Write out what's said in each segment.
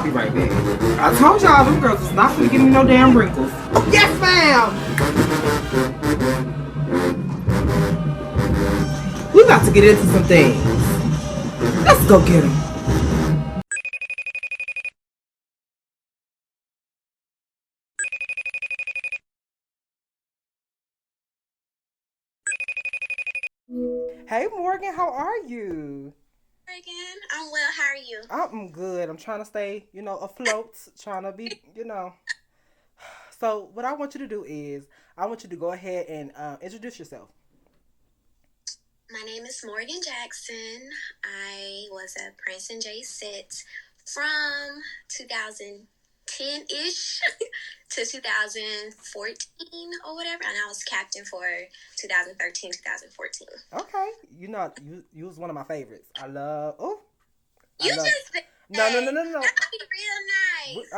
I'll be right back. I told y'all them girls was not gonna give me no damn wrinkles. Yes, ma'am. We got to get into some things. Let's go get them. Hey Morgan, how are you? Morgan, I'm well. How are you? I'm good. I'm trying to stay, afloat. Trying to be, So what I want you to do is, I want you to go ahead and introduce yourself. My name is Morgan Jackson. I was a Prancing JSette from 2010-ish to 2014 or whatever, and I was captain for 2013, 2014. Okay, you was one of my favorites. I You love. just said No, no, that. no, no, no. That'd be real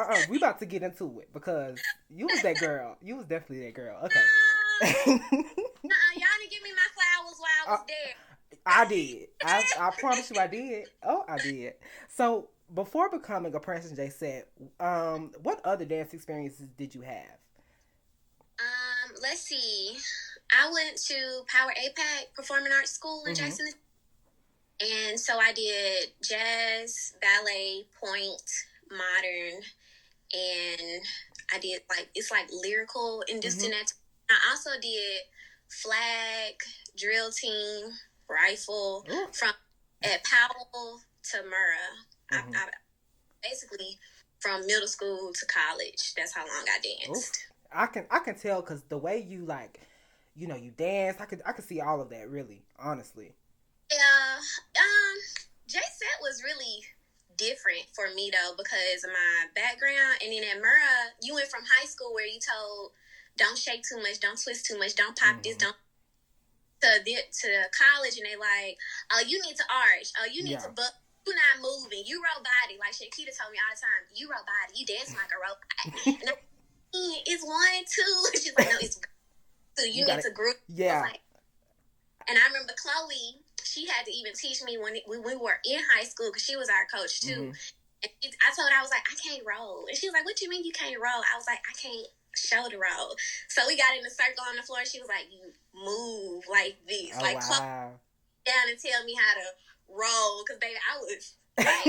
nice. We about to get into it because you was that girl. You was definitely that girl. Okay. Y'all didn't give me my flowers while I was there. I did. I promise you I did. Oh, I did. So before becoming a Prancing JSette, what other dance experiences did you have? Let's see. I went to Power APAC Performing Arts School in Jackson, and so I did jazz, ballet, point, modern, and I did it's lyrical and this and that. I also did flag, drill team, rifle from at Powell to Murrah. I basically from middle school to college. That's how long I danced. Oof. I can tell because the way you you dance. I could see all of that. Really, honestly. Yeah. JSette was really different for me though because of my background, and then at Murrah, you went from high school where you told don't shake too much, don't twist too much, don't pop this, don't to college, and they like, oh, you need to arch, oh, you need to buck. You're not moving. You robotic. Like Shankita told me all the time, you robotic. You dance like a robot. And it's 1, 2. She's like, no, it's two. You need to group. Yeah. And I remember Chloe, she had to even teach me when we were in high school because she was our coach too. And I told her, I was like, I can't roll. And she was like, what do you mean you can't roll? I was like, I can't shoulder roll. So we got in the circle on the floor. She was like, you move like this. Oh, like, wow. Chloe down and tell me how to roll because baby I was like I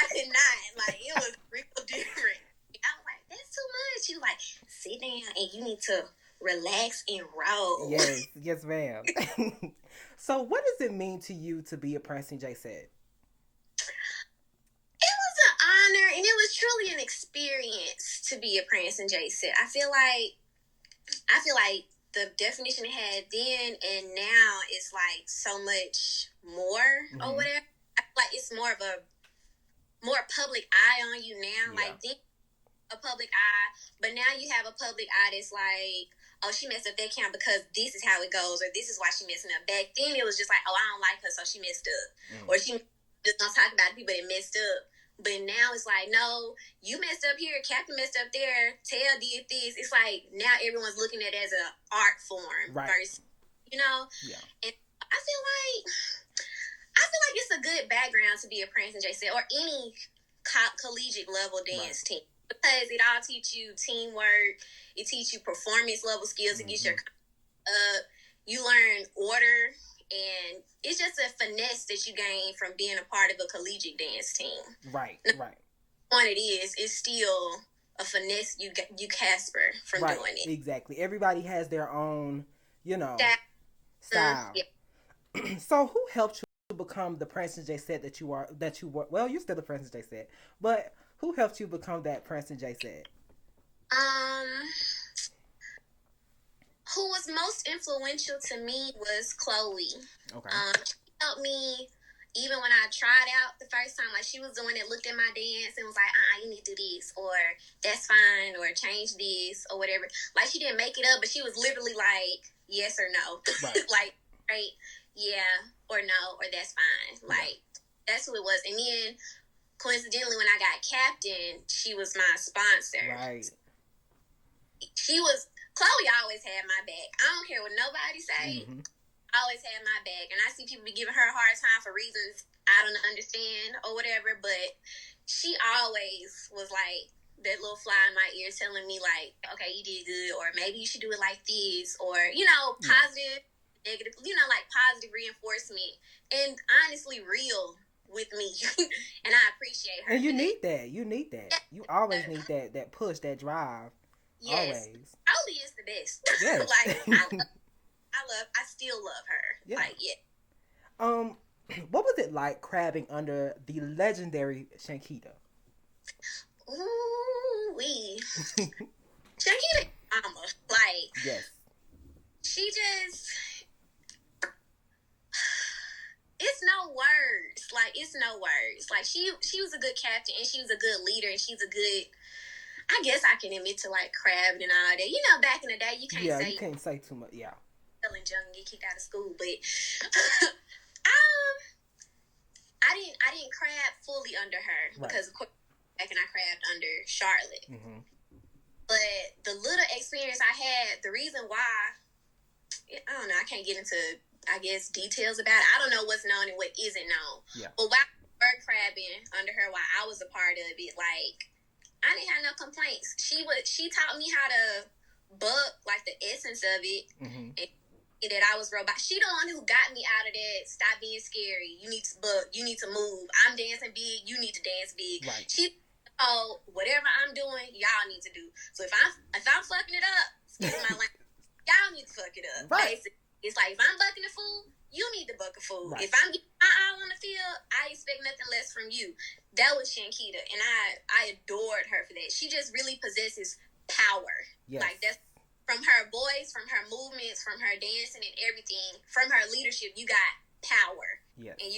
could not, like it was real different. I was like, that's too much. She was like, sit down and you need to relax and roll. Yes ma'am. So what does it mean to you to be a Prancing JSette? It was an honor and it was truly an experience to be a Prancing JSette. I feel like the definition it had then and now is like so much more or whatever. I feel like it's more of a more public eye on you now. Like then a public eye, but now you have a public eye that's like, oh, she messed up that count because this is how it goes, or this is why she messing up. Back then it was just like, oh, I don't like her, so she messed up, or she just gonna talk about the people that messed up. But now it's like, no, you messed up here, Captain messed up there, Tail did this. It's like now everyone's looking at it as an art form, versus, And I feel like it's a good background to be a Prancing JSette or any collegiate level dance team because it all teach you teamwork, it teach you performance level skills, it gets your you learn order. And it's just a finesse that you gain from being a part of a collegiate dance team. Right. What it is, it's still a finesse you Casper from doing it. Exactly. Everybody has their own, style. So who helped you become the Prancing JSette that you are? Well, you're still the Prancing JSette, but who helped you become that Prancing JSette? Who was most influential to me was Chloe. Okay. She helped me even when I tried out the first time. Like she was the one that looked at my dance and was like, you need to do this, or that's fine, or change this, or whatever. Like she didn't make it up, but she was literally like, yes or no. Right. Like, right, yeah, or no, or that's fine. Like, that's who it was. And then, coincidentally, when I got captain, she was my sponsor. Right. Chloe always had my back. I don't care what nobody say. Always had my back. And I see people be giving her a hard time for reasons I don't understand or whatever. But she always was like that little fly in my ear telling me like, okay, you did good, or maybe you should do it like this, or, you know, positive, negative, you know, like positive reinforcement, and honestly real with me. And I appreciate her. And you need that. You need that. You always need that push, that drive. Yes. Always. Probably is the best. Yes. Like, I still love her. Yeah. Like, yeah. What was it like crabbing under the legendary Shankita? Ooh wee. Shankita mama. Like, yes. She just, it's no words. Like, it's no words. Like, she was a good captain, and she was a good leader, and she's a good, I guess I can admit to like crabbing and all that. You know, back in the day, you can't say too much. Yeah. Feeling young and get kicked out of school, but I didn't crab fully under her because of course back and I crabbed under Charlotte. Mm-hmm. But the little experience I had, the reason why, I don't know, I can't get into, I guess, details about it. I don't know what's known and what isn't known. Yeah. But while we were crabbing under her, while I was a part of it, like, I didn't have no complaints. She taught me how to buck, like, the essence of it. Mm-hmm. And that I was robot. She the one who got me out of that. Stop being scary. You need to buck. You need to move. I'm dancing big. You need to dance big. Right. Whatever I'm doing, y'all need to do. So if I'm fucking it up, excuse my language, y'all need to fuck it up. Right. Basically, it's like if I'm bucking a fool, you need to buck a fool. Right. If I'm getting my all on the field, I expect nothing less from you. That was Shankita, and I adored her for that. She just really possesses power. Yes. Like that's. From her voice, from her movements, from her dancing and everything, from her leadership, you got power. Yes. And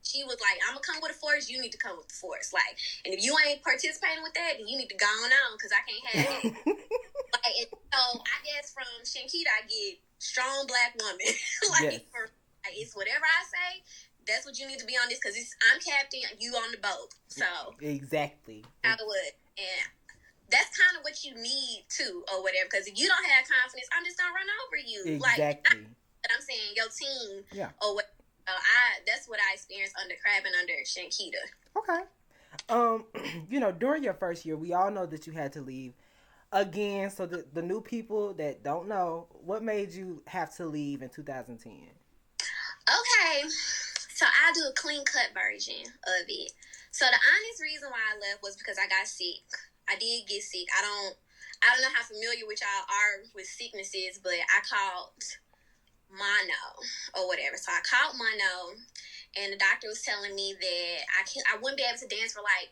she was like, I'm going to come with a force, you need to come with the force. Like, and if you ain't participating with that, then you need to go on because I can't have it. Like, so I guess from Shankita, I get strong black woman. Like, yes. It's whatever I say, that's what you need to be on this because I'm captain, you on the boat. So. Exactly. I would. And that's kind of what you need too, or whatever. Because if you don't have confidence, I'm just gonna run over you. Exactly. But I'm saying your team, or what? That's what I experienced under crabbing under Shankita. Okay. You know, during your first year, we all know that you had to leave. Again, so the new people that don't know, what made you have to leave in 2010? Okay, so I'll do a clean cut version of it. So the honest reason why I left was because I got sick. I did get sick. I don't know how familiar with y'all are with sicknesses, but I caught mono or whatever. So I caught mono, and the doctor was telling me that I wouldn't be able to dance for like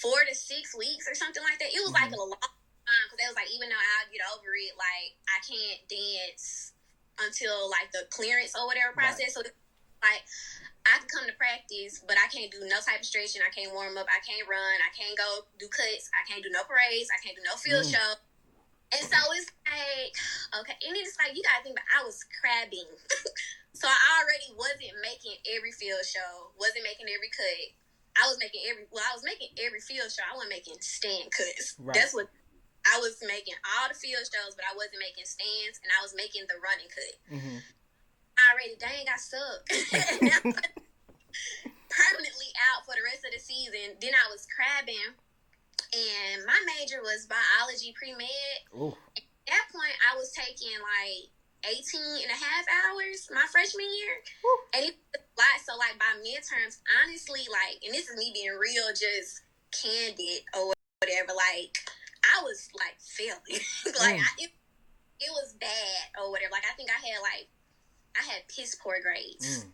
4 to 6 weeks or something like that. It was like a long time because they was like, even though I'll get over it, like I can't dance until like the clearance or whatever process. Right. So like I can come to practice, but I can't do no type of stretching. I can't warm up. I can't run. I can't go do cuts. I can't do no parades. I can't do no field show. And so it's like, okay. And it's like, you got to think about, I was crabbing. So I already wasn't making every field show, wasn't making every cut. I was making every field show. I wasn't making stand cuts. Right. That's what I was making, all the field shows, but I wasn't making stands, and I was making the running cut. Mm-hmm. Already, dang, I suck. Permanently out for the rest of the season. Then I was crabbing, and my major was biology pre-med. Ooh. At that point, I was taking like 18 and a half hours my freshman year. Ooh. And it was a lot. So like by midterms, honestly, like, and this is me being real, just candid or whatever, like I was like failing. Like it was bad or whatever. Like I think I had piss poor grades.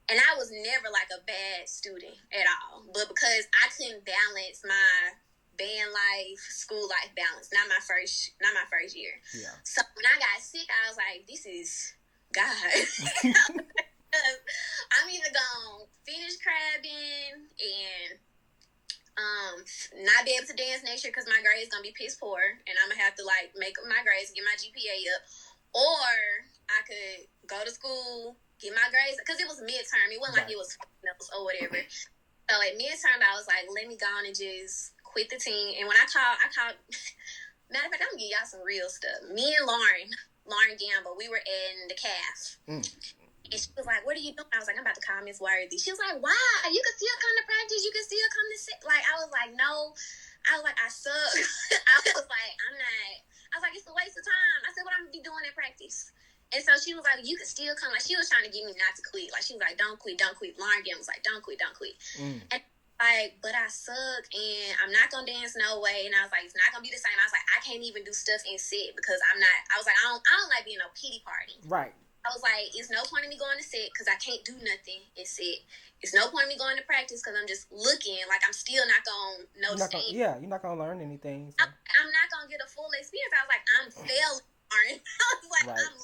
And I was never like a bad student at all. But because I couldn't balance my band life, school life balance, not my first year. Yeah. So when I got sick, I was like, this is God. I'm either gonna finish crabbing and not be able to dance next year because my grades gonna be piss poor, and I'm gonna have to like make up my grades, get my GPA up, or I could go to school, get my grades, because it was midterm. It wasn't like it was finals or whatever. So at midterm, I was like, let me go on and just quit the team. And when I called, matter of fact, I'm gonna give y'all some real stuff. Me and Lauren Gamble, we were in the CAF. And she was like, what are you doing? I was like, I'm about to call Miss Worthy. She was like, why? You can still come to practice. You can still come to sit. Like, I was like, no. I was like, I suck. I was like, I'm not. I was like, it's a waste of time. I said, what I'm going to be doing at practice? And so she was like, you can still come. Like, she was trying to get me not to quit. Like, she was like, don't quit, don't quit. Lauren again was like, don't quit, don't quit. And like, but I suck, and I'm not going to dance no way. And I was like, it's not going to be the same. I was like, I can't even do stuff in set because I'm not. I was like, I don't like being no pity party. Right. I was like, it's no point in me going to set because I can't do nothing in set. It's no point in me going to practice because I'm just looking like I'm still not going to know the stage. Yeah, you're not going to learn anything. So. I'm not going to get a full experience. I was like, I'm failing. I was like, right. I'm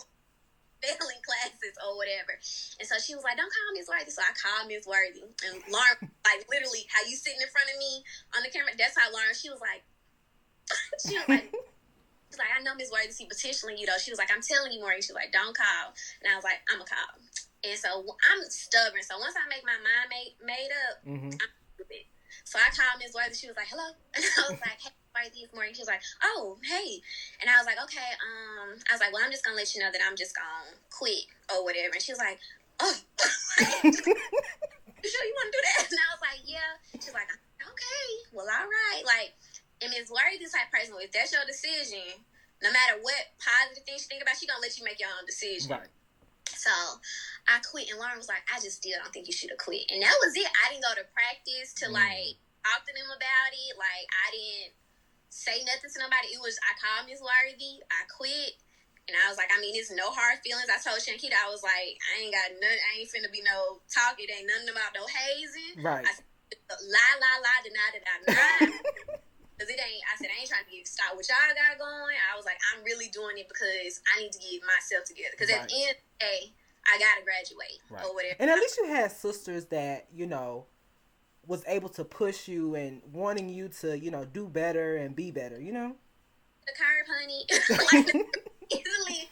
failing classes or whatever. And so she was like, don't call Miss Worthy. So I called Miss Worthy. And Lauren, like, literally, how you sitting in front of me on the camera, that's how Lauren, she was like, she's like, I know Miss Worthy see potential in you, though. She was like, I'm telling you, Maureen. She was like, don't call. And I was like, I'm going to call. And so I'm stubborn. So once I make my mind made up, I'm stupid. So I called Miss Worthy. She was like, hello. And I was like, hey, Worthy, it's Maureen. She was like, oh, hey. And I was like, okay. I was like, well, I'm just going to let you know that I'm just going to quit or whatever. And she was like, oh. You sure you want to do that? And I was like, yeah. She's like, okay. Well, all right. Like, and Ms. Worthy is the type of person, if that's your decision, no matter what positive things you think about, she's going to let you make your own decision. Right. So I quit, and Lauren was like, I just still don't think you should have quit. And that was it. I didn't go to practice to, like, talk to them about it. Like, I didn't say nothing to nobody. It was, I called Ms. Worthy, I quit, and I was like, I mean, it's no hard feelings. I told Shankita, I was like, I ain't finna be no talk. It ain't nothing about no hazing. Right. I said, lie, deny. I said, I ain't trying to get stop what y'all got going. I was like, I'm really doing it because I need to get myself together. Because at the end of the day, I got to graduate or whatever. And at least you had sisters that, you know, was able to push you and wanting you to, you know, do better and be better, you know? The curve, honey. Like, easily.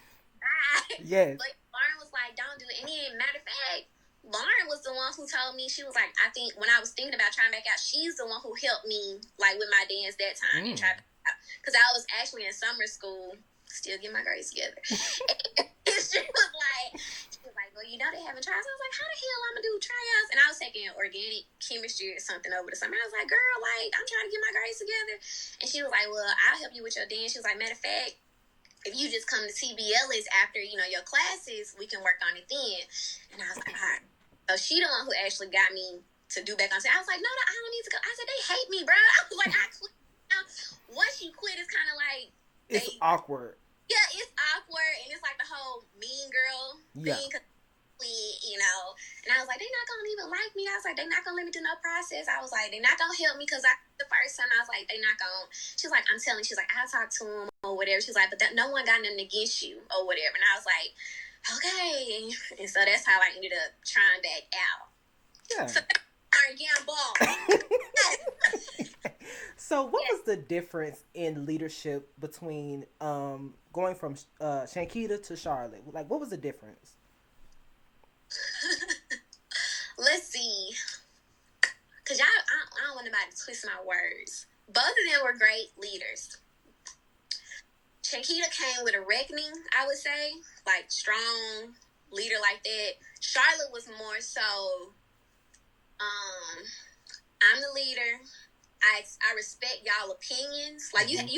Yes. But Lauren was like, don't do it. And then, matter of fact, Lauren was the one who told me, she was like, I think when I was thinking about trying back out, she's the one who helped me, like, with my dance that time and try back out. Because I was actually in summer school, still getting my grades together. And she was like, well, you know they having tryouts. I was like, how the hell I'm going to do tryouts? And I was taking organic chemistry or something over the summer. I was like, girl, like, I'm trying to get my grades together. And she was like, well, I'll help you with your dance. She was like, matter of fact, if you just come to TBLs after, you know, your classes, we can work on it then. And I was like, all right. So she the one who actually got me to do back on stage. I was like, no, I don't need to go. I said, they hate me, bro. I was like, I quit. Now, once you quit, it's kind of like... It's awkward. Yeah, it's awkward. And it's like the whole mean girl thing. You know. And I was like, they're not going to even like me. I was like, they're not going to let me do no process. I was like, they're not going to help me because the first time I was like, they're not going to... She's like, I'm telling you. She's like, I'll talk to them or whatever. She's like, but no one got nothing against you or whatever. And I was like... okay. And so that's how I ended up trying back out. Yeah. So So what was the difference in leadership between going from Shankita to Charlotte? Like, what was the difference? Let's see. Because I don't want nobody to twist my words. Both of them were great leaders. Shankita came with a reckoning, I would say, like strong leader like that. Charlotte was more so, I'm the leader. I respect y'all opinions. Like you have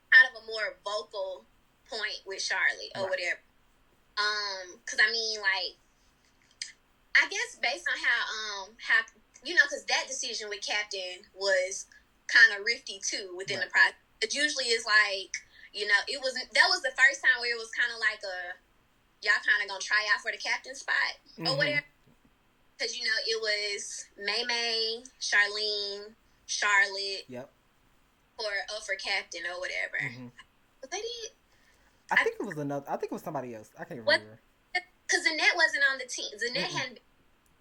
kind of a more vocal point with Charlotte or whatever. Because I mean, like, I guess based on how you know, because that decision with Captain was kind of rifty too within the process. It usually is like, you know, that was the first time where it was kind of like y'all kind of gonna try out for the captain spot or whatever. Because, you know, it was May, Charlene, Charlotte for captain or whatever. But they did. I think it was somebody else. I can't remember. Because Zanette wasn't on the team. Zanette hadn't been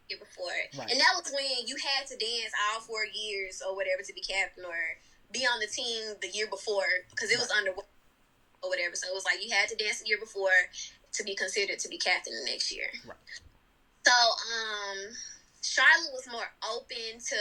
here before. Right. And that was when you had to dance all 4 years or whatever to be captain or be on the team the year before because it was under or whatever. So it was like you had to dance the year before to be considered to be captain the next year. Right. So Charlotte was more open to,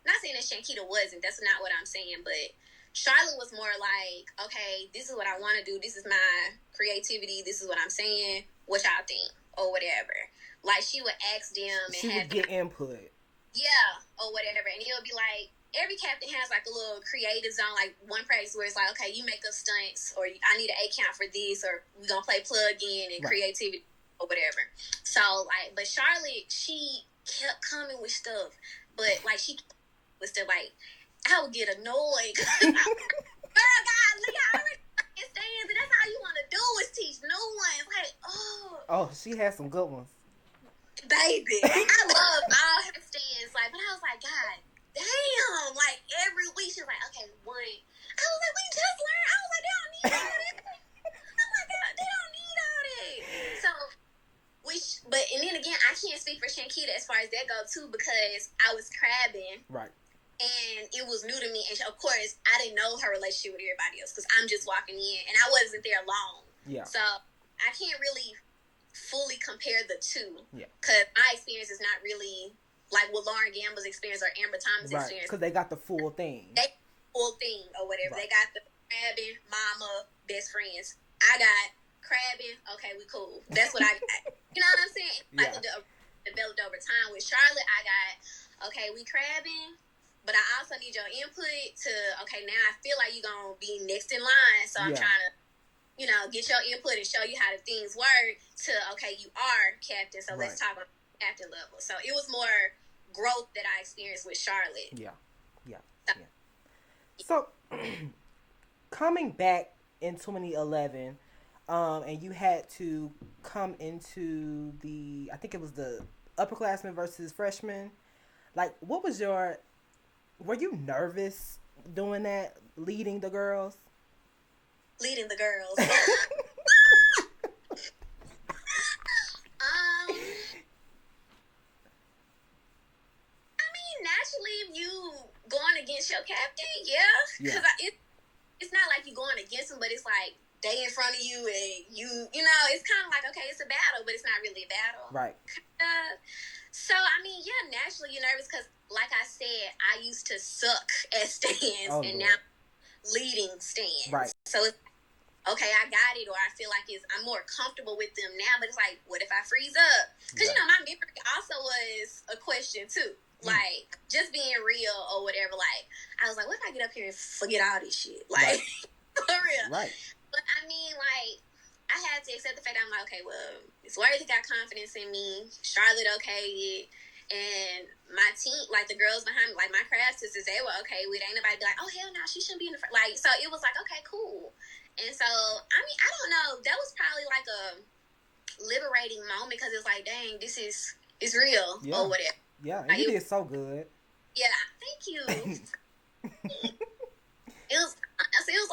not saying that Shankita wasn't, that's not what I'm saying, but Charlotte was more like, okay, this is what I want to do. This is my creativity. This is what I'm saying. what y'all think or whatever. Like she would ask them and she would get input. Yeah, or whatever, and it'll be like every captain has like a little creative zone, like one practice where it's like, okay, you make up stunts, or I need an A count for this, or we gonna play plug in and creativity or whatever. So like, but Charlotte, she kept coming with stuff, but like she was still like, I would get annoyed. Girl, God, look, I already understand, and that's all you want to do is teach new ones. Like, oh, she had some good ones. Baby, I love all her stands. Like, but I was like, God damn. Like, every week she was like, okay, one. I was like, we just learned. I was like, they don't need all that. I'm like, they don't need all that. So, but, and then again, I can't speak for Shankita as far as that go, too, because I was crabbing. Right. And it was new to me. And, of course, I didn't know her relationship with everybody else because I'm just walking in. And I wasn't there long. Yeah. So, I can't really fully compare the two. Yeah. Because my experience is not really like what Lauren Gamble's experience or Amber Thomas' experience. Because they got the full thing. They full thing or whatever. Right. They got the crabbing, mama, best friends. I got crabbing. Okay, we cool. That's what I got. You know what I'm saying? Like developed over time. With Charlotte, I got, okay, we crabbing, but I also need your input to, okay, now I feel like you're going to be next in line. So I'm trying to, you know, get your input and show you how the things work to, okay, you are captain, so let's talk about captain level. So it was more growth that I experienced with Charlotte. Yeah. So, coming back in 2011, and you had to come into the, I think it was the upperclassmen versus freshmen. Like, what was were you nervous doing that, leading the girls? Leading the girls. Naturally, if you going against your captain, because it's not like you going against him, but it's like they in front of you and you know, it's kind of like, okay, it's a battle, but it's not really a battle. Right. So, I mean, naturally you're nervous because, like I said, I used to suck at stands and now leading stands. Right. So it's okay, I got it, or I feel like I'm more comfortable with them now, but it's like, what if I freeze up? Because, you know, my memory also was a question, too. Like, just being real or whatever, like, I was like, what if I get up here and forget all this shit? Like, for real. Right. But, I mean, like, I had to accept the fact that I'm like, okay, well, it's Worthy got confidence in me, Charlotte okay, and my team, like, the girls behind me, like, my craft sisters, they were okay with it. Ain't nobody be like, oh, hell no, she shouldn't be in the front. Like, so it was like, okay, cool. And so, I mean, I don't know. That was probably like a liberating moment because it was like, dang, it's real or whatever. Yeah, and you did so good. Yeah, thank you. It was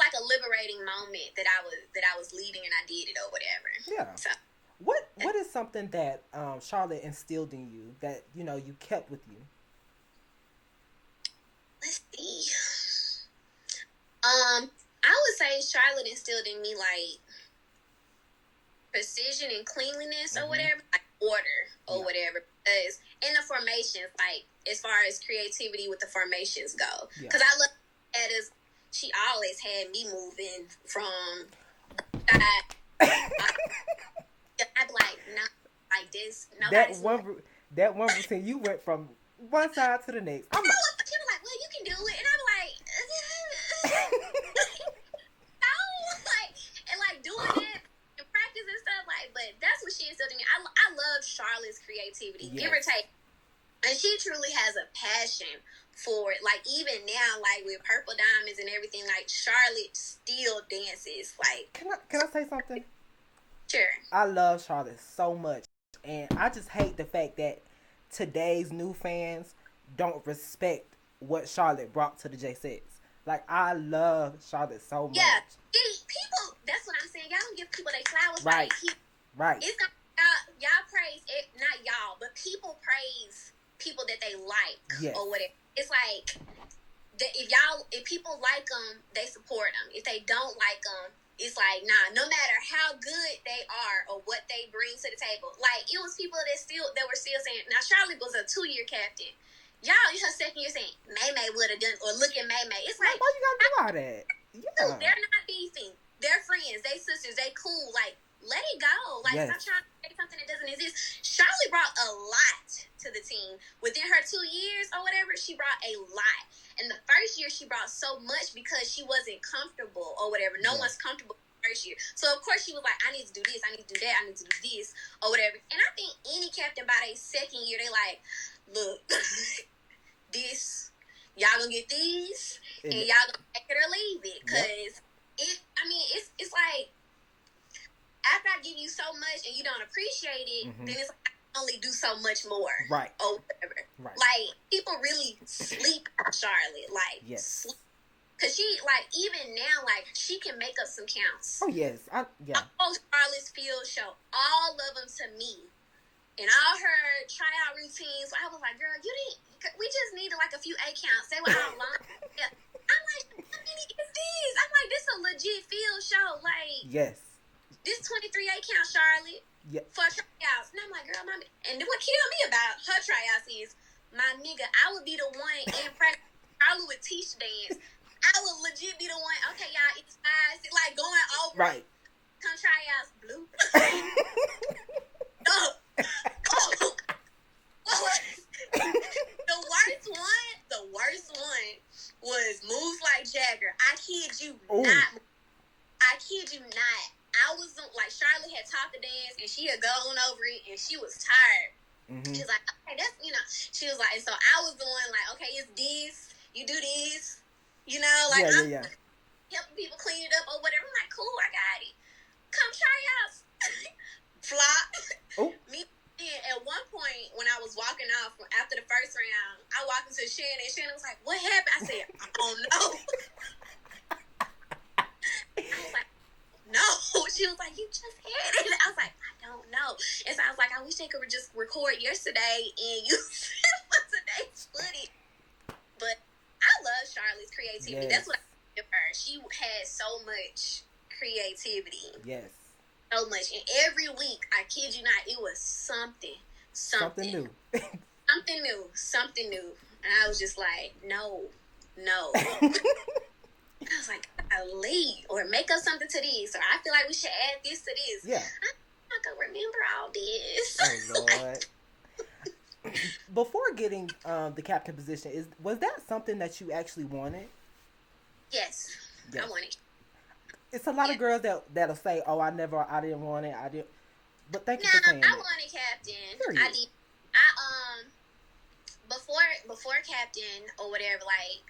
like a liberating moment that I was leading and I did it or whatever. Yeah. So, what is something that Charlotte instilled in you that, you know, you kept with you? Let's see. I would say Charlotte instilled in me like precision and cleanliness or whatever, like order or whatever. Because in the formations, like as far as creativity with the formations go, because I look at it as she always had me moving from. I'd be like, no, like this. That one routine, you went from one side to the next. She was like, well, you can do it, and I'm like. Doing it in practice and stuff, like, but that's what she instilled in me. I love Charlotte's creativity, give or take, and she truly has a passion for it. Like, even now, like with Purple Diamonds and everything, like Charlotte still dances. Like, can I say something? Sure. I love Charlotte so much, and I just hate the fact that today's new fans don't respect what Charlotte brought to the J-Settes. Like, I love Charlotte so much. Yeah, people, that's what I'm saying. Y'all don't give people their flowers. Right. Right. It's y'all praise it, not y'all, but people praise people that they like or whatever. It's like, if people like them, they support them. If they don't like them, it's like, nah, no matter how good they are or what they bring to the table. Like, it was people that were still saying, now Charlotte was a 2-year captain. Y'all in her second year saying May would have done, or look at May. It's like, why you gotta do all that? Yeah. They're not beefing. They're friends. They sisters. They cool. Like, let it go. Like, yes. stop trying to say something that doesn't exist. Charlotte brought a lot to the team. Within her 2 years or whatever, she brought a lot. And the first year, she brought so much because she wasn't comfortable or whatever. No one's comfortable first year. So, of course, she was like, I need to do this, I need to do that, I need to do this, or whatever. And I think any captain by their second year, they like, look, this, y'all gonna get these, and y'all gonna take it or leave it. Because it's like, after I give you so much and you don't appreciate it, then it's like, I can only do so much more. Right. Or whatever. Right. Like, people really sleep on Charlotte. Like, sleep. Because she, like, even now, like, she can make up some counts. Oh, yes. All Charlotte's field show, all of them to me. And all her tryout routines, I was like, girl, we just needed, like, a few A counts. They were all long. Yeah. I'm like, how many is these? I'm like, this is a legit field show. Like, yes. This 23 A count, Charlotte, for tryouts. And I'm like, girl, mommy. And what killed me about her tryouts is, my nigga, I would be the one in practice. Charlotte would teach dance. I would legit be the one, okay, y'all, it's 5, 6, like, going over. Right. Come tryouts, blue. No. The worst one was Moves Like Jagger. I kid you not. I was like, Charlotte had taught the dance and she had gone over it and she was tired. She was like, okay, that's, she was like, so I was the one like, okay, it's this, you do this, like, I'm helping people clean it up or whatever. I'm like, cool, I got it. Come try out. Flop. Me. At one point, when I was walking off after the first round, I walked into Shannon and Shannon was like, what happened? I said, I don't know. I was like, no. She was like, you just had it. I was like, I don't know. And so I was like, I wish they could just record yesterday and use it for today's footage. But I love Charlotte's creativity. That's what I give her. She had so much creativity. Yes. So much. And every week, I kid you not, it was something new. Something new. And I was just like, no. I was like, leave or make up something to this, or I feel like we should add this to this. Yeah. I'm not going to remember all this. Oh, Lord. Before getting the captain position, was that something that you actually wanted? Yes. I wanted. It's a lot of girls that'll say, "Oh, I didn't want it. I didn't." But thank you for saying I wanted captain. Period. I did. Before captain or whatever, like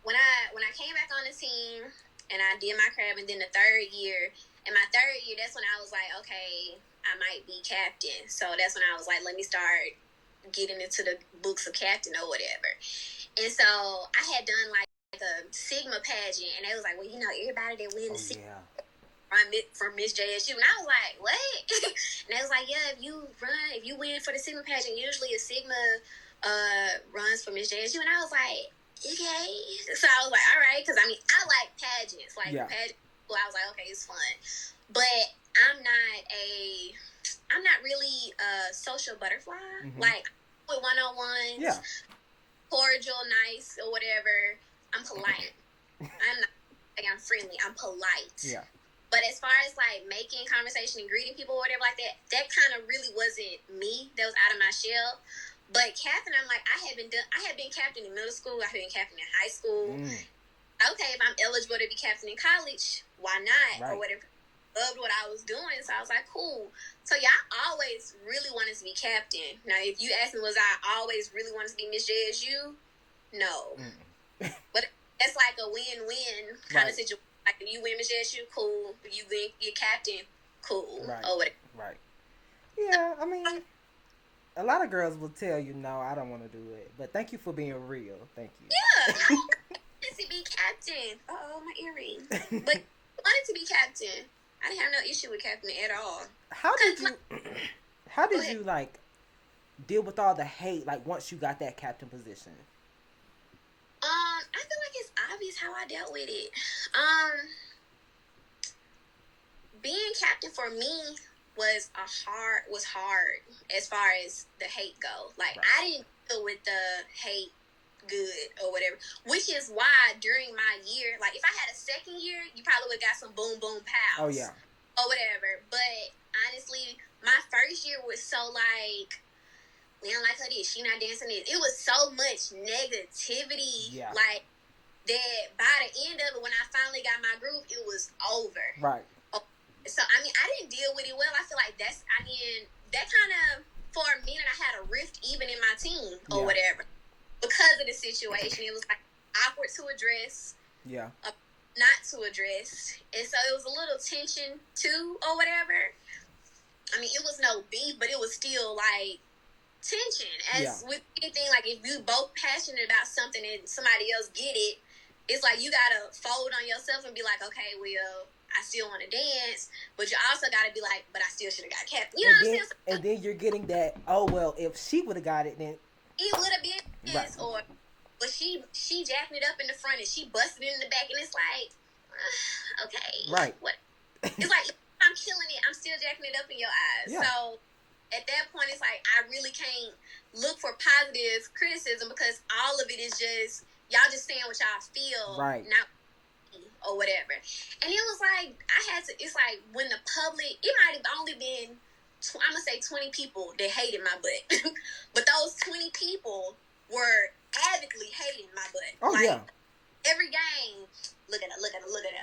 when I came back on the team and I did my crab, and then the third year, that's when I was like, okay, I might be captain. So that's when I was like, let me start getting into the books of captain or whatever. And so I had done like a Sigma pageant, and they was like, well, everybody that win the Sigma from Miss JSU, and I was like, what? And they was like, yeah, if you win for the Sigma pageant, usually a Sigma runs for Miss JSU, and I was like, okay. So I was like, all right, because I like pageants, like pageant. Well, I was like, okay, it's fun, but I'm not really a social butterfly. Like with one-on-ones, cordial, nice, or whatever. I'm polite. I'm not like I'm friendly. I'm polite. Yeah. But as far as like making conversation and greeting people or whatever like that kind of really wasn't me. That was out of my shell. But captain, I'm like, I had been captain in middle school. I had been captain in high school. Okay, if I'm eligible to be captain in college, why not? Right. Or whatever. Loved what I was doing, so I was like, cool. So yeah, I always really wanted to be captain. Now, if you ask me, was I always really wanted to be Miss JSU? No. But that's like a win-win kind of situation. Like, if you win Miss JSU, cool. If you win your captain, cool. Right. Or whatever. Right. Yeah, a lot of girls will tell you, no, I don't want to do it. But thank you for being real. Thank you. Yeah, I wanted to be captain. Uh-oh, my earring. But I wanted to be captain. I didn't have no issue with captain at all. How did you like deal with all the hate, like, once you got that captain position? I feel like it's obvious how I dealt with it. Being captain for me was hard as far as the hate go. Like, I didn't deal with the hate good or whatever, which is why during my year, like, if I had a second year, you probably would have got some boom boom pows. Oh yeah. or whatever. But honestly, my first year was so like, we don't like her this, she not dancing this. It was so much negativity, like, that by the end of it, when I finally got my groove, it was over. Right. So, I mean, I didn't deal with it well. I feel like that kind of, for a minute, I had a rift even in my team or whatever. Because of the situation, it was like awkward to address. Yeah. Not to address. And so it was a little tension too or whatever. I mean, it was no beef, but it was still like tension. As with anything, like if you both passionate about something and somebody else get it, it's like you gotta fold on yourself and be like, okay, well, I still want to dance, but you also gotta be like, but I still should have got captain. You know what I'm saying? And then you're getting that, oh well, if she would have got it, then it would have been this, or but she jacking it up in the front and she busted it in the back, and it's like, okay, right? What? It's like, if I'm killing it, I'm still jacking it up in your eyes. Yeah. So at that point, it's like I really can't look for positive criticism because all of it is just y'all just saying what y'all feel, right? Not or whatever. And it was like I had to. It's like when the public, it might have only been I'm gonna say 20 people that hated my butt, but those 20 people were avidly hating my butt. Oh like, every game, look at her.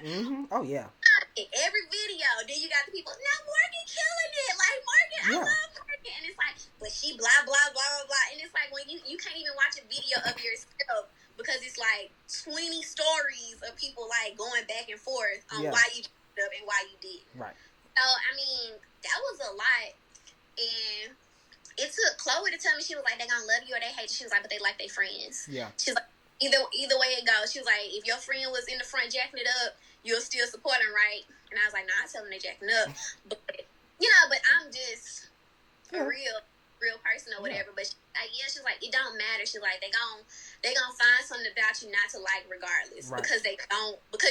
Mm-hmm. Oh yeah. In every video, then you got the people. Now Morgan killing it, like Morgan. I love Morgan, and it's like, but she blah blah blah blah blah, and it's like when you can't even watch a video of yourself because it's like 20 stories of people like going back and forth on why you did up and why you did. Right. So I mean, that was a lot, and it took Chloe to tell me. She was like, they gonna love you or they hate you. She was like, but they like their friends. Yeah. She's like, either way it goes. She was like, if your friend was in the front jacking it up, you'll still support them, right? And I was like, nah, I tell them they jacking up. But, but I'm just a real person or whatever. But she's like, it don't matter. She's like, they gonna find something about you not to like regardless. Right. Because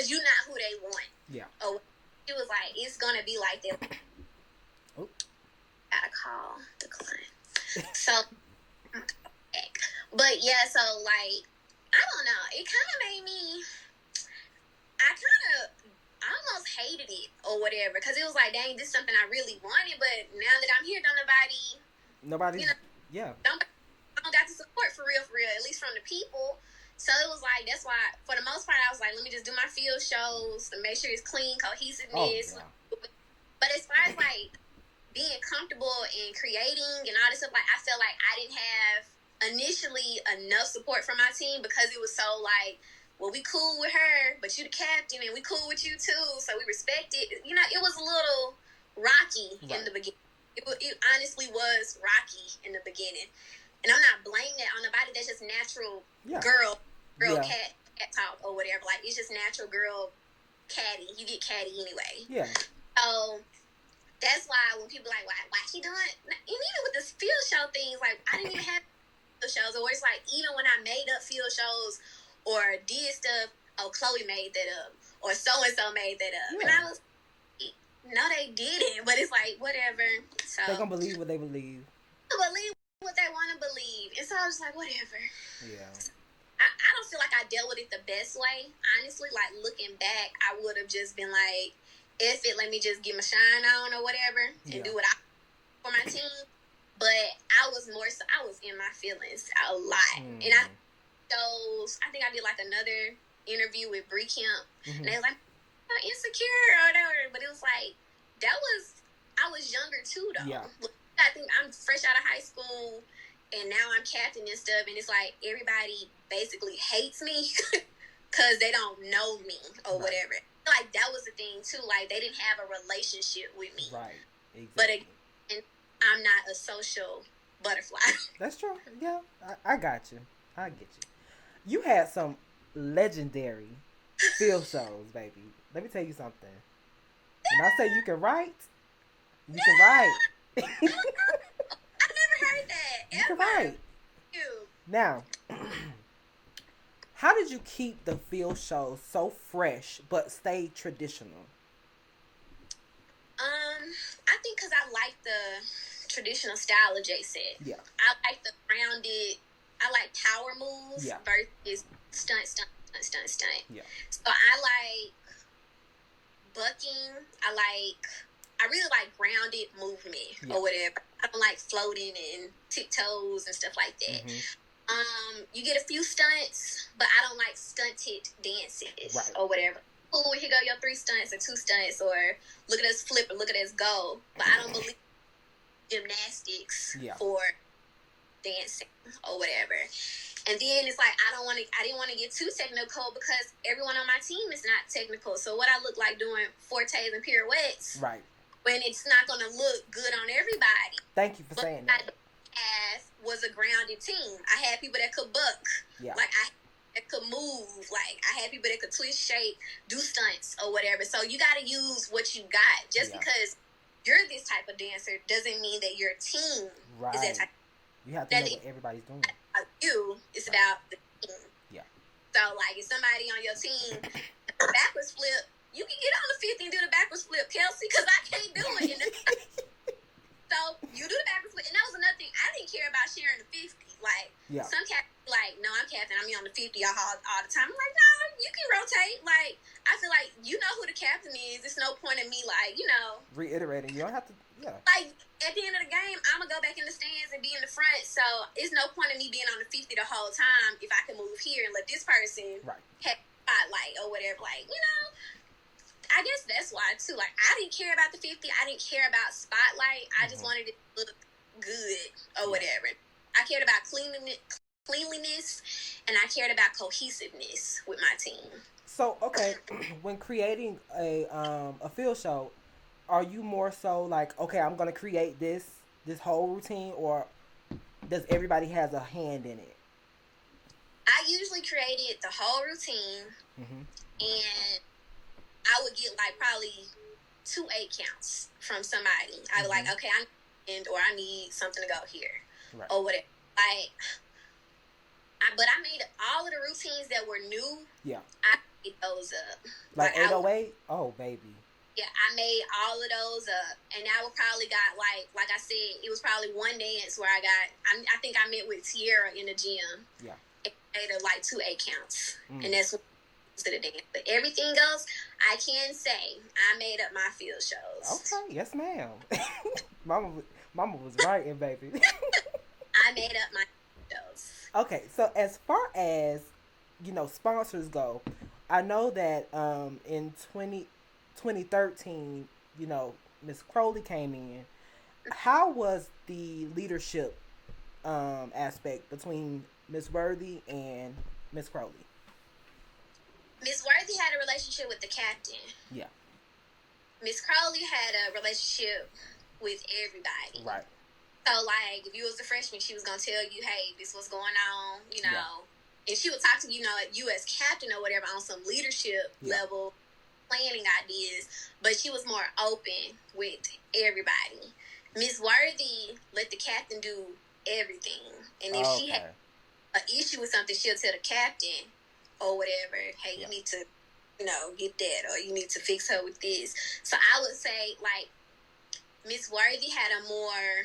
you're not who they want. Yeah. Oh, she was like, it's gonna be like that. Oh. Got a call. Decline. So, but yeah, so like, I don't know. It kind of made me, I almost hated it or whatever. Because it was like, dang, this is something I really wanted. But now that I'm here, nobody, don't got the support for real, at least from the people. So it was like, that's why, for the most part, I was like, let me just do my field shows to make sure it's clean, cohesiveness. Oh, yeah. But as far as like being comfortable and creating and all this stuff, like I felt like I didn't have initially enough support from my team because it was so like, well, we cool with her, but you the captain and we cool with you too, so we respect it. It was a little rocky in the beginning. It honestly was rocky in the beginning. And I'm not blaming that on nobody. That's just natural girl cat talk or whatever. Like, it's just natural girl catty. You get catty anyway. Yeah. So that's why when people are like, why she doing it? And even with the field show things, like, I didn't even have field shows. Or it's like, even when I made up field shows or did stuff, oh, Chloe made that up. Or so-and-so made that up. Yeah. And I was, no, they didn't. But it's like, whatever. So they're going to believe what they believe. Believe what they want to believe. And so I was like, whatever. Yeah. I don't feel like I dealt with it the best way. Honestly, like, looking back, I would have just been like, if it, let me just get my shine on or whatever and do what I for my team. But I was in my feelings a lot. And I think I did like another interview with Bree Kemp. And they were like, oh, insecure or whatever. But it was like, I was younger too though. Yeah. I think I'm fresh out of high school and now I'm captain and stuff. And it's like, everybody basically hates me because they don't know me or whatever. Like, that was the thing too. Like, they didn't have a relationship with me. Right. Exactly. But again, I'm not a social butterfly. That's true. Yeah, I got you. I get you. You had some legendary field shows, baby. Let me tell you something. When I say you can write, you can write. I never heard that. You can write. Now, how did you keep the field shows so fresh but stay traditional? I think because I like the traditional style of J-Sette. Yeah. I like the grounded. I like power moves versus stunt. Yeah. So I like bucking. I like I really like grounded movement or whatever. I don't like floating and tiptoes and stuff like that. You get a few stunts, but I don't like stunted dances or whatever. Oh, here go your 3 stunts or 2 stunts, or look at us flip or look at us go. But I don't believe gymnastics for dancing or whatever. And then it's like I didn't want to get too technical because everyone on my team is not technical. So what I look like doing fortes and pirouettes, when it's not going to look good on everybody. Thank you for saying that. Was a grounded team. I had people that could buck, that could move. Like I had people that could twist shape, do stunts or whatever. So you got to use what you got. Just because you're this type of dancer doesn't mean that your team is that type. You have to know what everybody's doing. It's about the team. Yeah. So like if somebody on your team backwards flip, you can get on the 50 and do the backwards flip, Kelsey, because I can't do it. So you do the backwards flip, and that was another thing. I didn't care about sharing the 50. Like some captains, like, no, I'm captain. I'm on the 50 all the time. I'm like, no, you can rotate. Like I feel like you know who the captain is. There's no point in me like reiterating. You don't have to. Yeah. Like at the end of the game, I'm gonna go back in the stands and be in the front. So it's no point in me being on the 50 the whole time if I can move here and let this person have spotlight or whatever. Like I guess that's why too. Like I didn't care about the 50. I didn't care about spotlight. I just wanted it to look good or whatever. I cared about cleanliness, and I cared about cohesiveness with my team. So okay, when creating a field show, are you more so like, okay, I'm gonna create this whole routine, or does everybody has a hand in it? I usually created the whole routine, and I would get like probably 2 8 counts from somebody. I was like, okay, I need something to go here, or whatever. Like, but I made all of the routines that were new. Yeah, I made those up. Like 808. Oh, baby. Yeah, I made all of those up, and I would probably got like I said, it was probably one dance where I think I met with Tierra in the gym. Yeah, and made her like 2 8 counts, and that's what to the dance. But everything else, I can say I made up my field shows. Okay, yes, ma'am. Mama was writing, baby. I made up my shows. Okay, so as far as sponsors go, I know that in 2013, Miss Crowley came in. How was the leadership aspect between Miss Worthy and Miss Crowley? Miss Worthy had a relationship with the captain. Yeah. Miss Crowley had a relationship with everybody. Right. So, like, if you was a freshman, she was going to tell you, hey, this what's going on, And she would talk to you as captain or whatever on some leadership level planning ideas. But she was more open with everybody. Miss Worthy let the captain do everything. And if she had an issue with something, she'll tell the captain or whatever, hey, you need to, get that, or you need to fix her with this. So I would say, like, Miss Worthy had a more,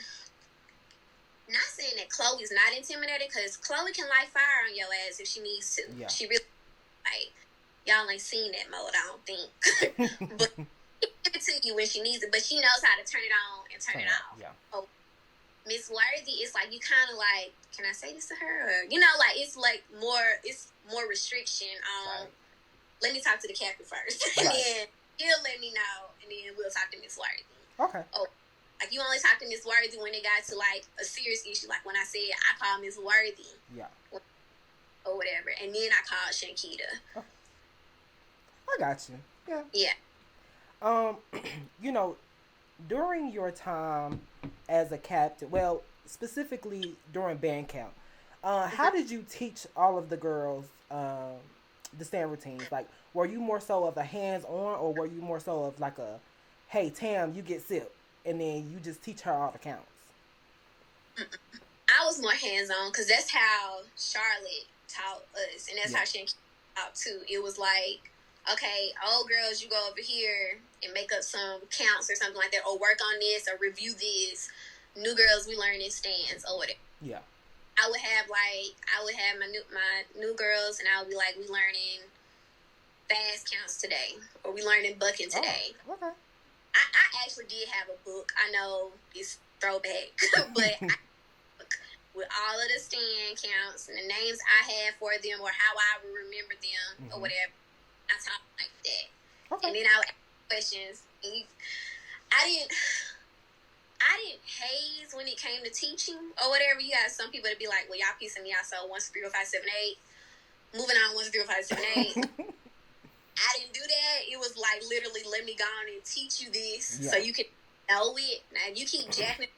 not saying that Chloe's not intimidated, because Chloe can light fire on your ass if she needs to. Yeah. She really, like, y'all ain't seen that mode, I don't think. But she give it to you when she needs it, but she knows how to turn it on and turn it off. Yeah. Oh, Miss Worthy, it's like, you kind of like, can I say this to her? Or, like, it's like more restriction on, let me talk to the captain first. Right. And then he'll let me know, and then we'll talk to Miss Worthy. Okay. Oh, like, you only talk to Miss Worthy when it got to, like, a serious issue. Like, when I said I called Miss Worthy. Yeah. Or whatever. And then I called Shankita. Oh. I got you. Yeah. Yeah. During your time as a captain, well, specifically during band camp, how did you teach all of the girls the stand routines? Like, were you more so of a hands-on, or were you more so of like a, hey, Tam, you get sip, and then you just teach her all the counts? I was more hands-on, because that's how Charlotte taught us, and that's how Shankita taught too. It was like, okay, old girls, you go over here and make up some counts or something like that, or work on this, or review this. New girls, we learn in stands or whatever. Yeah. I would have my new girls, and I would be like, we learning fast counts today, or we learning bucking today. Oh, okay. I actually did have a book. I know it's throwback, but I with all of the stand counts and the names I had for them or how I would remember them or whatever. I talk like that. Okay. And then I would ask questions. And I didn't haze when it came to teaching or whatever. You got some people that be like, well, y'all piecing me out, so 1, 2, 3, 4, 5, 7, 8. Moving on, 1, 2, 3, 4, 5, 7, 8. I didn't do that. It was like literally, let me go on and teach you this so you can know it. Now, if you keep jacking it,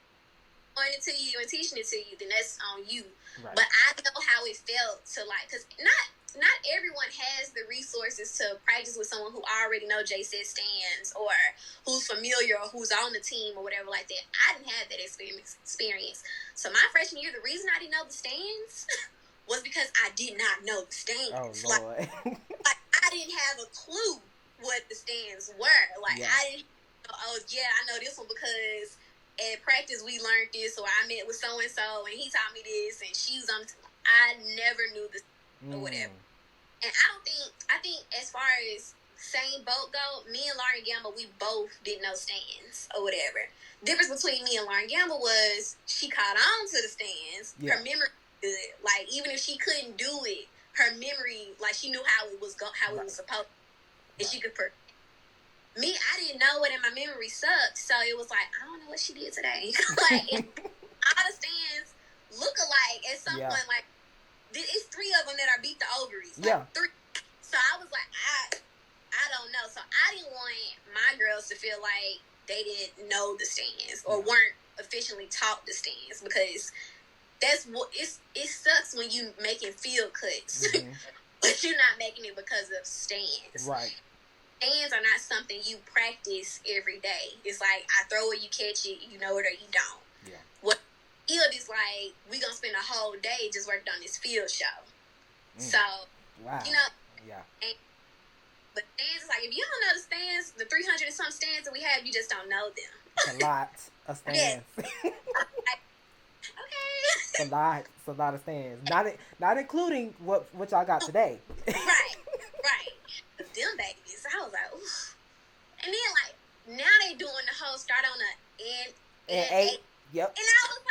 pointing it to you and teaching it to you, then that's on you. Right. But I know how it felt to like, because not everyone has the resources to practice with someone who already know JSette stands or who's familiar or who's on the team or whatever like that. I didn't have that experience. So my freshman year, the reason I didn't know the stands was because I did not know the stands. Oh, Lord. Like I didn't have a clue what the stands were. Like I didn't know, oh yeah, I know this one because at practice we learned this, or I met with so and so and he taught me this and she was on I never knew this or whatever. And I think as far as same boat go, me and Lauren Gamble, we both didn't know stands or whatever. Difference between me and Lauren Gamble was she caught on to the stands. Yeah. Her memory was good. Like even if she couldn't do it, her memory, like she knew how it was how it was supposed to, and she could me, I didn't know it and my memory sucked, so it was like, I don't know what she did today. Like all the stands look alike at some point, like it's 3 of them that are beat the ovaries. Like 3. So I was like, I don't know. So I didn't want my girls to feel like they didn't know the stands or weren't efficiently taught the stands, because that's what it sucks when you making field cuts, but you're not making it because of stands. Right. Stands are not something you practice every day. It's like I throw it, you catch it, you know it or you don't. Yeah. What field is like, we gonna spend a whole day just working on this field show. So, you know, but stands is like, if you don't know the stands, the 300 and some stands that we have, you just don't know them. It's a lot of stands. Okay. It's a lot of stands. Not including what y'all got today. Right. Them babies. I was like, oof. And then like now they doing the whole start on the N8. Yep. And I was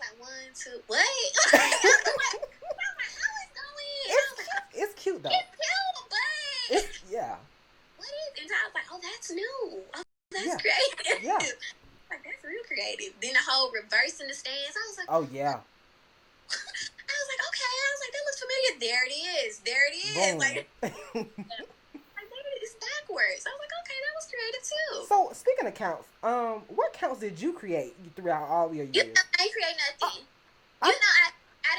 like 1, 2, what? I was like, how is going? It's cute though. It's cute, but what is? And I was like, oh, that's new. Oh, that's creative. Yeah. Like that's real creative. Then the whole reversing the stands. I was like, oh yeah. I was like, okay. I was like, that looks familiar. There it is. Boom. Like, it's backwards. I was like, okay, that was creative too. So speaking of counts, what counts did you create throughout all your years? You know, I didn't create nothing. I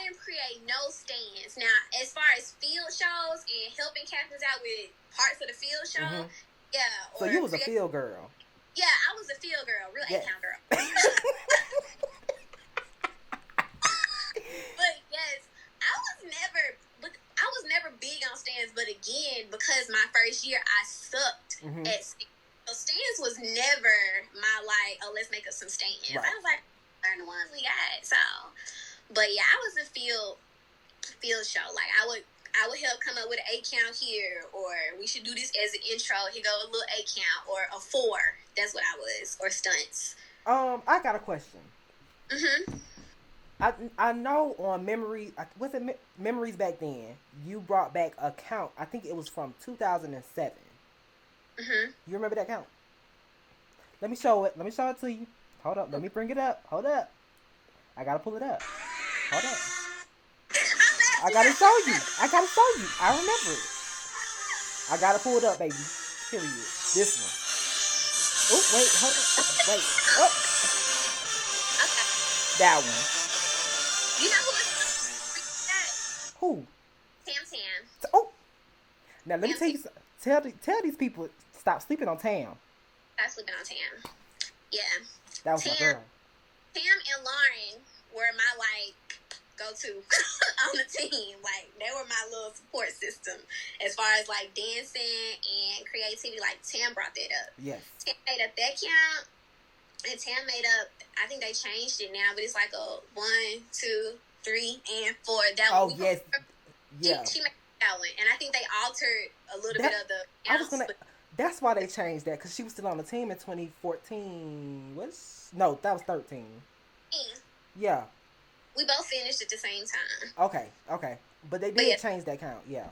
didn't create no stands. Now, as far as field shows and helping captains out with parts of the field show, So you was a field girl. Yeah, I was a field girl, real 8-count girl. But yes, I was never big on stands. But again, because my first year I sucked at stands. So stands was never my like, oh, let's make up some stands. Right. I was like, learn the ones we got. So, but yeah, I was a field show. Like I would help come up with an 8-count here, or we should do this as an intro. Here go a little 8-count or a 4. That's what I was, or stunts. I got a question. I know on Memories back then, you brought back a count. I think it was from 2007. You remember that count? Let me show it to you. Hold up. Let me bring it up. Hold up. I gotta pull it up. Hold up. I gotta show you. I remember it. I gotta pull it up, baby. Period. This one. Oh, wait. Hold up. Wait. Oh. That one. You know who? Who? Tam. Oh. Now let me tell you. Tell these people stop sleeping on Tam. Stop sleeping on Tam. Yeah. That was my girl. Tam and Lauren were my like go-to on the team. Like they were my little support system as far as like dancing and creativity. Like Tam brought that up. Yes. Tam made up that count, and Tam made up. I think they changed it now, but it's like a 1, 2, 3, and 4. That oh one. Yes. Yeah. She made that one, and I think they altered a little bit of the counts. That's why they changed that because she was still on the team in 2014. No, that was 13. Yeah. We both finished at the same time. Okay. Okay. But they did change that count. Yeah.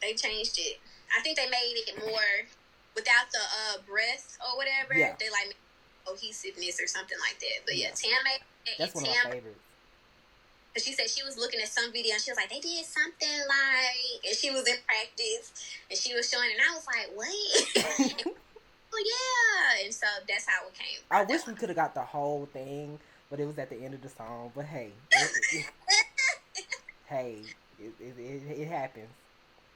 They changed it. I think they made it more without the breath or whatever. Yeah. They like cohesiveness or something like that. But yeah, Tam made it. That's one of my favorites. Because she said she was looking at some video and she was like, they did something like, and she was in practice and she was showing, and I was like, wait. Oh yeah. And so that's how it came. I wish we could have got the whole thing, but it was at the end of the song. But hey, hey, it happens.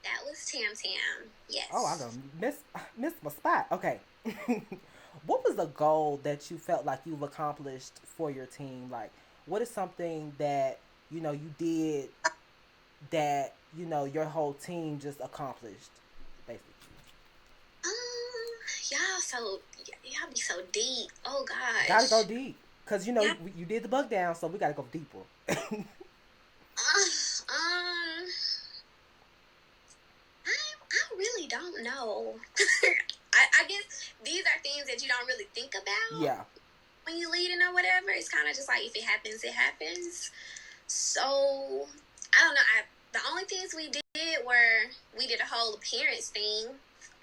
That was Tam Tam. Yes. Oh, I don't miss my spot. Okay. What was a goal that you felt like you've accomplished for your team? Like, what is something that you did that your whole team just accomplished, basically? Y'all be so deep. Oh gosh. Gotta go deep, cause you did the bug down, so we gotta go deeper. I really don't know. I guess these are things that you don't really think about. Yeah. When you leading or whatever, it's kind of just like if it happens, it happens. So I don't know. The only things we did were we did a whole appearance thing,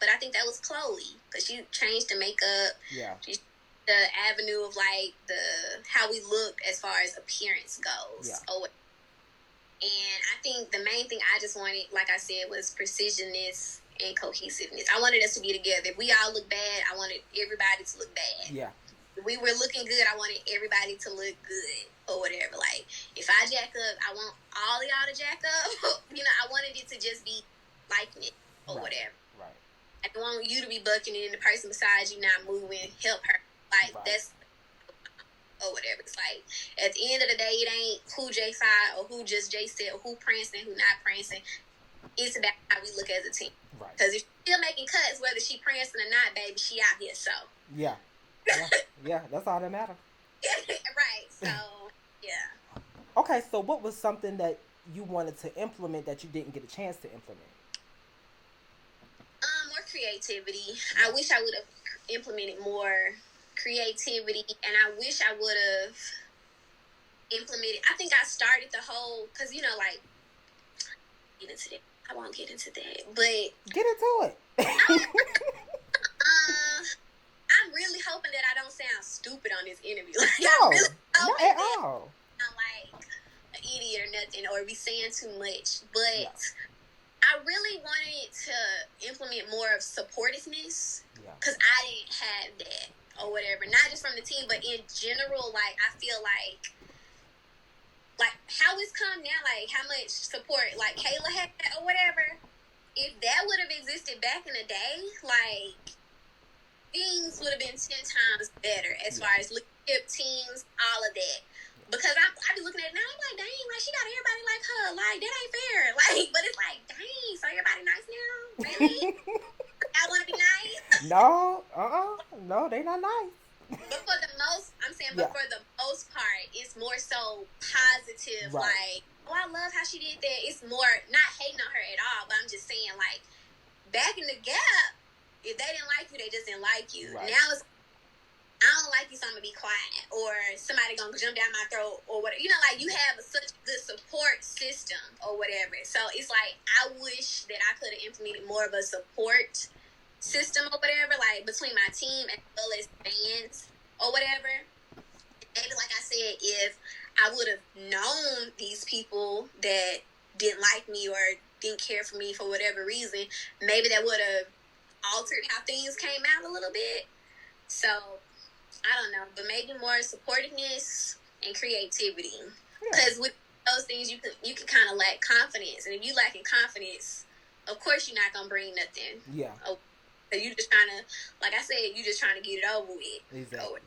but I think that was Chloe because she changed the makeup. Yeah. The avenue of like how we looked as far as appearance goes. Yeah. And I think the main thing I just wanted, like I said, was precisionness and cohesiveness. I wanted us to be together. If we all look bad, I wanted everybody to look bad. Yeah. If we were looking good, I wanted everybody to look good or whatever. Like, if I jack up, I want all of y'all to jack up. I wanted it to just be liking it or whatever. Right. I don't want you to be bucking and the person beside you not moving, help her. Like, that's or whatever. It's like, at the end of the day, it ain't who J-Sette or who just JSette or who prancing, who not prancing. It's about how we look as a team. Right. Because if she's still making cuts, whether she prancing or not, baby, she out here, so. Yeah. Yeah, that's all that matters. Right, so, yeah. Okay, so what was something that you wanted to implement that you didn't get a chance to implement? More creativity. I wish I would have implemented more creativity, and I wish I would have implemented. I think I started the whole, because like, get into that. I won't get into that, but get into it. I'm really hoping that I don't sound stupid on this interview. Like, no, really not at all. I'm like an idiot or nothing, or be saying too much, but. Yeah. I really wanted to implement more of supportiveness because I didn't have that or whatever. Not just from the team, but in general, like, I feel like how it's come now, like, how much support, like, Kayla had or whatever. If that would have existed back in the day, like, things would have been 10 times better as far as leadership teams, all of that. Because I be looking at it now, I'm like, dang, like, she got everybody like her. Like, that ain't fair. Like, but it's like, dang, so everybody nice now? Really? I want to be nice? No, no, they not nice. But for the most, but for the most part, it's more so positive. Right. Like, oh, I love how she did that. It's more, not hating on her at all, but I'm just saying, like, back in the gap, if they didn't like you, they just didn't like you. Right. Now it's, I don't like you, so I'm going to be quiet. Or somebody going to jump down my throat or whatever. Like, you have such good support system or whatever. So, it's like, I wish that I could have implemented more of a support system or whatever, like, between my team as well as fans or whatever. Maybe, like I said, if I would have known these people that didn't like me or didn't care for me for whatever reason, maybe that would have altered how things came out a little bit. So, I don't know, but maybe more supportiveness and creativity. Because with those things, you can kind of lack confidence. And if you lacking confidence, of course you're not going to bring nothing. Yeah. So you just trying to, like I said, you just trying to get it over with. Exactly.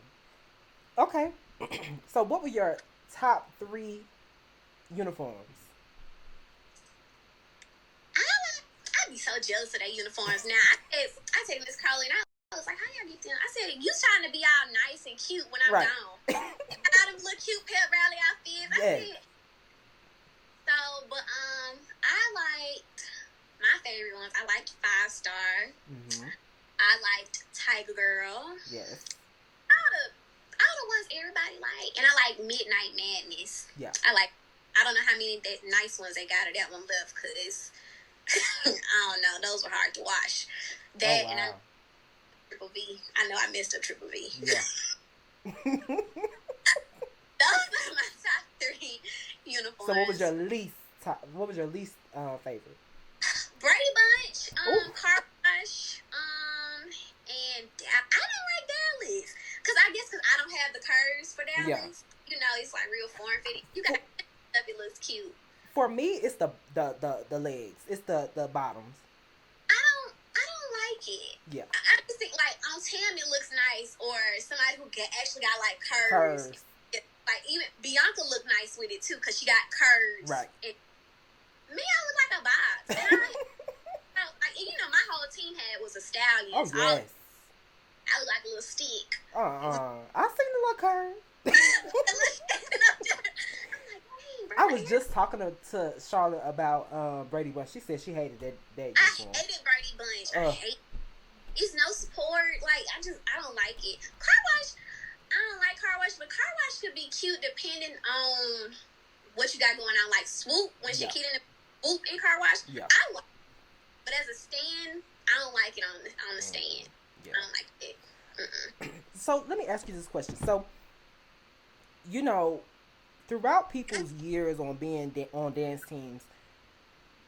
Okay. So what were your top 3 uniforms? I'd be so jealous of their uniforms now. I take Miss Carly and I was like, how y'all get them? I said, you trying to be all nice and cute when I'm gone. I got them little cute pep rally outfits. But I liked my favorite ones. I liked 5 Star. Mm-hmm. liked Tiger Girl. Yes. All the ones everybody like. And I like Midnight Madness. Yeah. I don't know how many nice ones they got of that one left, because I don't know, those were hard to watch. That, and I Triple V. I know I missed a Triple V. Yeah. Those are my top 3 uniforms. So what was your least favorite? Brady Bunch, Car Wash, and I didn't like Dallas. Because I guess I don't have the curves for Dallas. Yeah. You know, it's like real form fitting. You got stuff, it looks cute. For me, it's the legs. It's the bottoms. I don't like it. Yeah. I just think, like, on Tam it looks nice, or somebody who actually got like curves. Like, even Bianca looked nice with it too, because she got curves. Right. And me, I look like a box. And like, you know, my whole team was a stallion. Oh, yes. I look like a little stick. I seen the little curve. I was just talking to Charlotte about Brady Bunch. She said she hated that uniform. I hated Brady Bunch. It's no support. Like, I don't like it. Car Wash, I don't like Car Wash, but Car Wash could be cute depending on what you got going on. Like Swoop, when Shankita and Swoop in Car Wash, I like it. But as a stand, I don't like it on the stand. Yeah. I don't like it. So let me ask you this question. So, you know, throughout people's years on being on dance teams,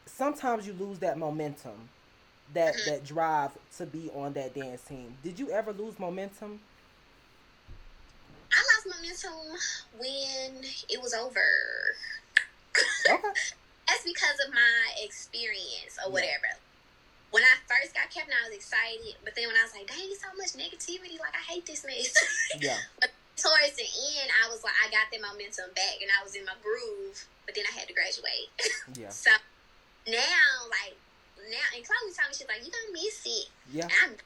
sometimes you lose that momentum, that drive to be on that dance team. Did you ever lose momentum? I lost momentum when it was over. Okay. That's because of my experience or whatever. When I first got captain, I was excited, but then when I was like, dang, so much negativity, like, I hate this mess. Yeah. But towards the end, I was like, I got that momentum back, and I was in my groove, but then I had to graduate. Yeah. So now, and Chloe told me, she's like, you gonna miss it. Yeah. And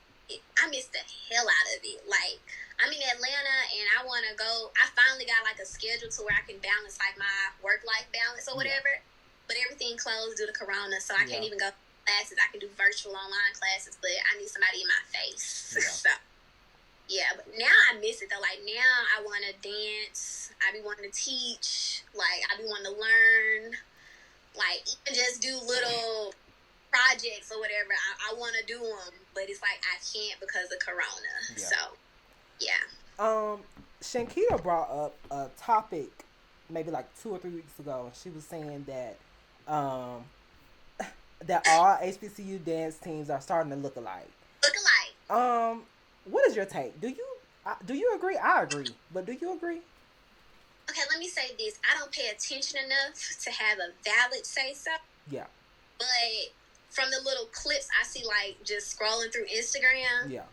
I missed the hell out of it. Like, I'm in Atlanta, and I want to go. I finally got, like, a schedule to where I can balance, like, my work-life balance or whatever. Yeah. But everything closed due to Corona, so I can't even go classes. I can do virtual online classes, but I need somebody in my face. Yeah. So, yeah, but now I miss it, though. Like, now I want to dance. I be wanting to teach. Like, I be wanting to learn. Like, even just do little projects or whatever. I want to do them, but it's like I can't because of Corona. Yeah. So, yeah. Shankita brought up a topic maybe like 2 or 3 weeks ago, and she was saying that that all HBCU dance teams are starting to look alike. What is your take? Do you agree? I agree, but do you agree? Okay, let me say this. I don't pay attention enough to have a valid say-so. Yeah. But from the little clips I see, like, just scrolling through Instagram. Yeah.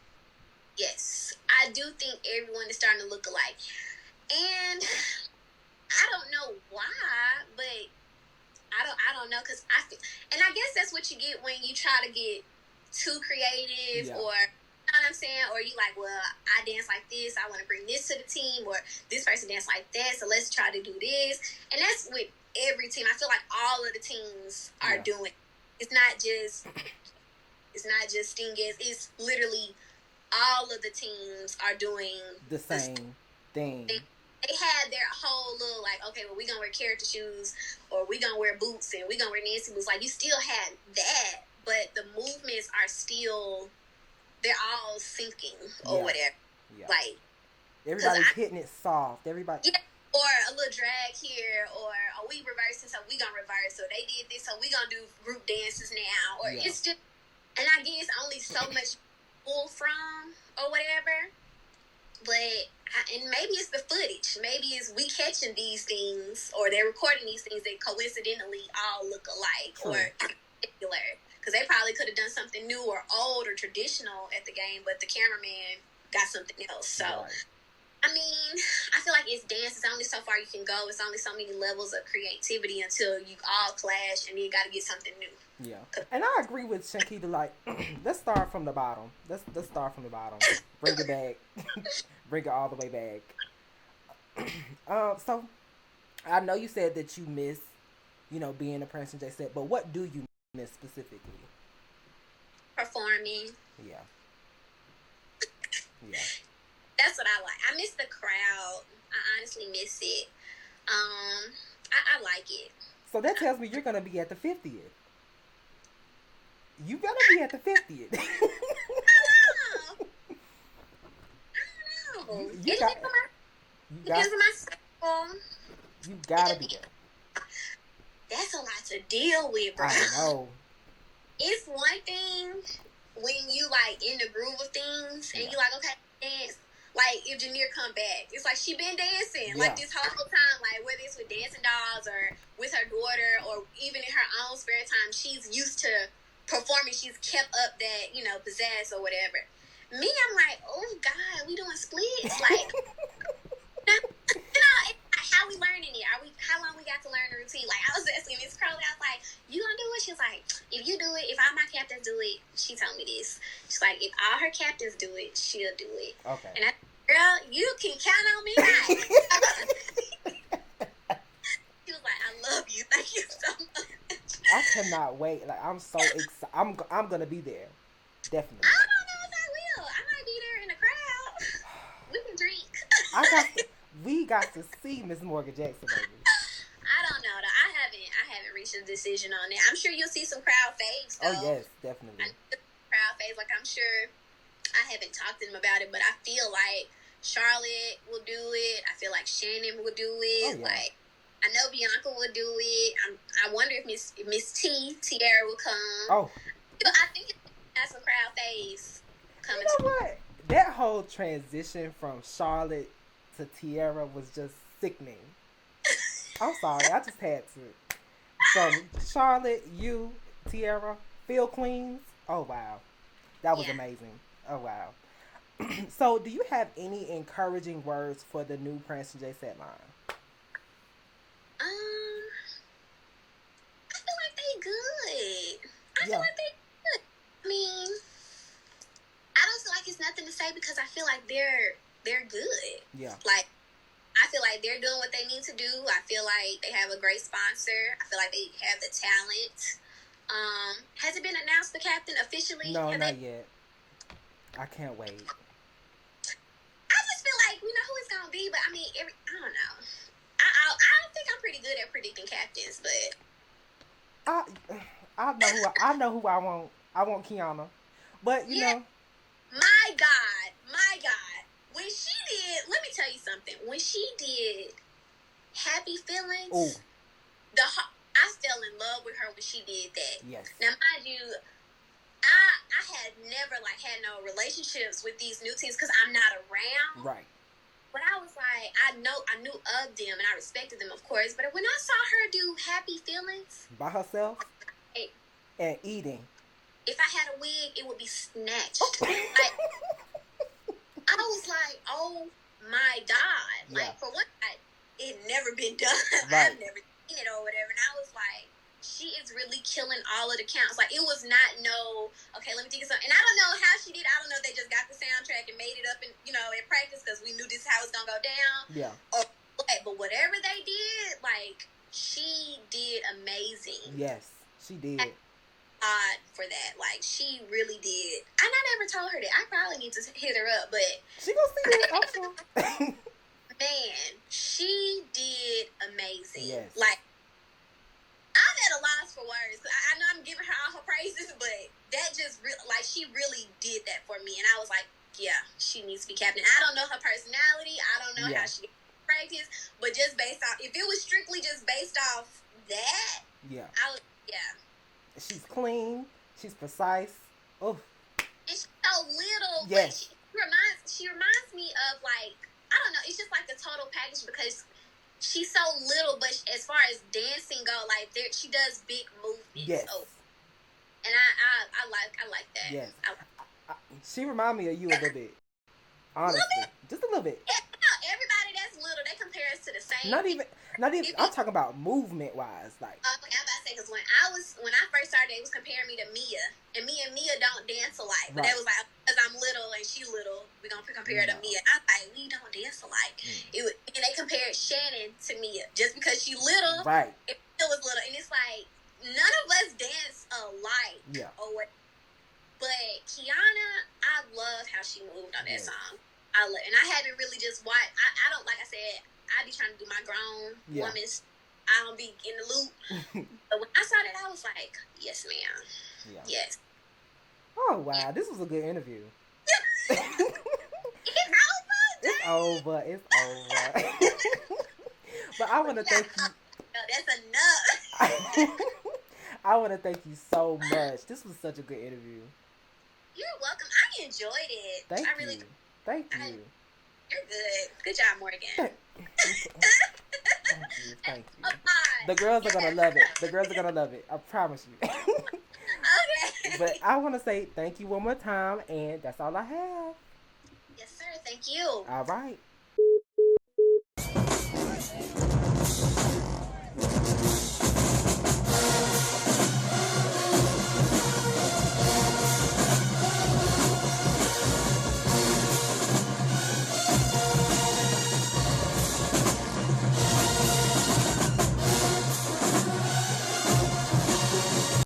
Yes. I do think everyone is starting to look alike. And I don't know why, but I don't know, because I guess that's what you get when you try to get too creative, or, you know what I'm saying? Or you like, well, I dance like this, I want to bring this to the team, or this person dance like that, so let's try to do this. And that's with every team. I feel like all of the teams are doing it. It's not just Stingers. It's literally all of the teams are doing the same thing. They had their whole little, like, okay, well, we gonna wear character shoes, or we gonna wear boots, and we gonna wear Nancy boots. Like, you still had that, but the movements are still, they're all syncing or whatever. Yeah. Like, everybody's hitting it soft. Everybody. Yeah. Or a little drag here, or are we reversing, so we gonna reverse, or they did this, so we gonna do group dances now, or it's just, and I guess only so much pull from or whatever. But, and maybe it's the footage. Maybe it's we catching these things, or they're recording these things that coincidentally all look alike, or particular. Because they probably could have done something new or old or traditional at the game, but the cameraman got something else. So, I mean, I feel like it's dance. It's only so far you can go. It's only so many levels of creativity until you all clash, and then you got to get something new. Yeah, and I agree with Shankita. Like, let's start from the bottom. Let's start from the bottom. Bring it back. Bring it all the way back. So I know you said that you miss, being a Prancing J-Sette, but what do you miss specifically? Performing. Yeah. that's what I like. I miss the crowd. I honestly miss it. I like it. So that tells me you're gonna be at the 50th. You better be at the 50th. I don't know. You got. You gotta be there. That's a lot to deal with, bro. I know. It's one thing when you like in the groove of things and you like, okay, dance. Like if Janier come back, it's like she been dancing like this whole time. Like whether it's with Dancing Dolls or with her daughter or even in her own spare time, she's used to performing. She's kept up that pizzazz or whatever. Me, I'm like, oh God, we doing splits like. How we learning it? How long we got to learn the routine? Like I was asking Miss Crowley, I was like, "You gonna do it?" She was like, "If you do it, if all my captains do it," she told me this. She's like, "If all her captains do it, she'll do it." Okay. And I, girl, you can count on me. She was like, "I love you. Thank you so much." I cannot wait. Like I'm so excited. I'm gonna be there. Definitely. I don't know if I will. I might be there in the crowd. We can drink. We got to see Miss Morgan Jackson, baby. I don't know though. I haven't reached a decision on it. I'm sure you'll see some crowd faves though. Oh yes, definitely. Crowd faves. Like I'm sure I haven't talked to them about it, but I feel like Charlotte will do it. I feel like Shannon will do it. Oh, yeah. Like I know Bianca will do it. I wonder if Miss Tiara will come. Oh. I think it has some crowd faves coming. You know what? That whole transition from Charlotte to Tiara was just sickening. I'm sorry, I just had to. From Charlotte, you, Tiara, Phil Queens. Oh wow, that was amazing. Oh wow. So, do you have any encouraging words for the new Prancing J-Sette line? I feel like they good. I feel like they good. I mean, I don't feel like it's nothing to say because I feel like they're good. Yeah. Like, I feel like they're doing what they need to do. I feel like they have a great sponsor. I feel like they have the talent. Has it been announced the captain officially? No, not yet. I can't wait. I just feel like we know who it's gonna be, but I mean, I don't know. I think I'm pretty good at predicting captains, but I know who I want. I want Kiana, but you know. My God. When she did, let me tell you something. When she did Happy Feelings, I fell in love with her when she did that. Yes. Now, mind you, I had never had no relationships with these new teens because I'm not around. Right. But I was like, I knew of them and I respected them, of course. But when I saw her do Happy Feelings by herself and eating, if I had a wig, it would be snatched. I was like, oh my God. Like, for one, it never been done. Right. I've never seen it or whatever. And I was like, she is really killing all of the counts. Like, it was not okay, let me think of something. And I don't know how she did. I don't know if they just got the soundtrack and made it up in practice because we knew this is how it's going to go down. Yeah. But whatever they did, she did amazing. Yes, she did. For that, she really did. And I never told her that. I probably need to hit her up, but she gonna see it. I'm sure. Man, she did amazing. Yes. I'm at a loss for words. I know I'm giving her all her praises, but that just she really did that for me, and I was like, yeah, she needs to be captain. I don't know her personality. I don't know how she practice, but just based off, if it was strictly just based off that, she's clean. She's precise. Oh. And she's so little. Yes. She reminds me of I don't know. It's just the total package because she's so little, but as far as dancing go, she does big movements. Yes. Oh. And I like that. Yes. She reminds me of you a little bit. Honestly, just a little bit. Everybody that's little, they compare us to the same. Not even. I'm talking about movement wise, I'm about to say because when I first started, they was comparing me to Mia, and me and Mia don't dance alike. But that was because I'm little and she little, we gonna compare her to Mia. I'm like, we don't dance alike. And they compared Shannon to Mia just because she little. Right. It still was little, and it's like none of us dance alike. Yeah. But Kiana, I love how she moved on that song. And I haven't really just watched. I don't, like I said, I be trying to do my grown woman's. I don't be in the loop. But when I saw that, I was like, yes, ma'am. Yeah. Yes. Oh, wow. This was a good interview. It's over. It's over. But I want to thank you. That's enough. I want to thank you so much. This was such a good interview. You're welcome. I enjoyed it. Thank you. Thank you. You're good. Good job, Morgan. Thank you. The girls are going to love it. The girls are going to love it. I promise you. Okay. But I want to say thank you one more time, and that's all I have. Yes, sir. Thank you. All right.